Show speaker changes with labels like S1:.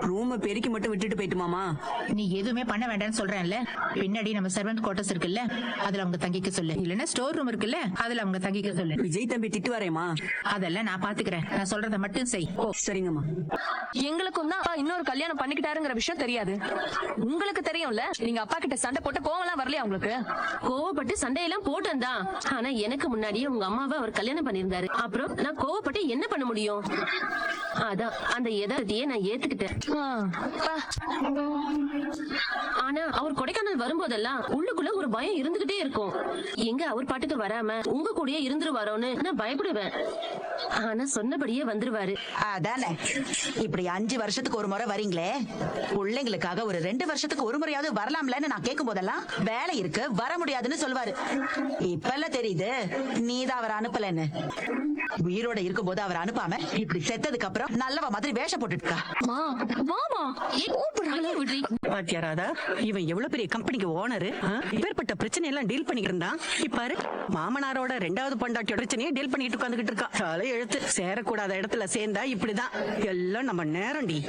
S1: ரூம பெருக்கி மட்டும் விட்டுட்டு போயிட்டுமாமா?
S2: நீ எதுவுமே பண்ண வேண்டாம்னு சொல்றேன்ல. பின்னாடி நம்ம சர்வெண்ட் குவார்டர்ஸ் இருக்குல்ல, அதுல அவங்க தங்கிக்க சொல்லு. இல்லன்னா ஸ்டோர் ரூம் இருக்குல்ல, அதுல அவங்க தங்கிக்க சொல்லு.
S1: விஜய் தம்பி திட்டு வரேமா?
S2: அதெல்லாம் நான் பாத்துக்கிறேன். நான் சொல்றத மட்டும் செய். ஓ
S1: சரிங்கம்மா.
S3: எங்களுக்கும் தான் இன்னொரு கல்யாணம் பண்ணிக்கிட்டாருங்கிற விஷயம் தெரியாது. உங்களுக்கு தெரியும்ல, நீங்க அப்பா கிட்ட சண்டை போட்டு கோவம்லாம் வரலையா உங்களுக்கு?
S4: கோவப்பட்டு சண்டையெல்லாம் போட்டேன் தான். ஆனா எனக்கு முன்னாடியே உங்க அம்மாவை அவர் கல்யாணம் பண்ணியிருந்தாரு. அப்புறம் நான் கோவப்பட்டு என்ன பண்ண முடியும்? அதான் அந்த யதார்த்தத்தையே நான் ஏத்துக்கிட்டேன். ஆனா அவர் கொடைக்கானல் வரும்போதெல்லாம் உள்ளுக்குள்ள ஒரு பயம் இருந்துகிட்டே இருக்கும். எங்க அவர் பாட்டுக்கு வராம உங்க கூடயே இருந்துருவாரோன்னு நான் பயப்படுவேன். ஆனா சொன்னபடியே வந்துருவாரு.
S5: அதானே, இப்படி 5 வருஷத்துக்கு ஒரு முறை வரீங்களே, பிள்ளைங்களுக்காக ஒரு 2 வருஷத்துக்கு ஒரு முறையாவது வரலாம்லன்னு நான் கேட்கும் போதெல்லாம் வேலை இருக்கு வர முடியாதுன்னு சொல்வாரு. இப்ப எல்லாம் தெரியுது நீதான் அவர் அனுப்பலன்னு. உயிரோட இருக்கும் போது அவர் அனுப்பாம இப்படி செத்ததுக்கு அப்புறம் நல்லவ மாதிரி வேஷம் போட்டுட்டா.
S1: பாத்தியாராதா, இவன் எவ்வளவு பெரிய கம்பெனிக்கு ஓனரு, இப்பேற்பட்ட பிரச்சனை எல்லாம் டீல் பண்ணிட்டு இருந்தான். இப்பாரு மாமனாரோட 2வது பொண்டாட்டியோட பிரச்சனையை டீல் பண்ணிட்டு உட்காந்துக்கிட்டு இருக்கா. தலை எழுத்து, சேரக்கூடாத இடத்துல சேர்ந்தா இப்படிதான் எல்லாம். நம்ம நேரம்டி.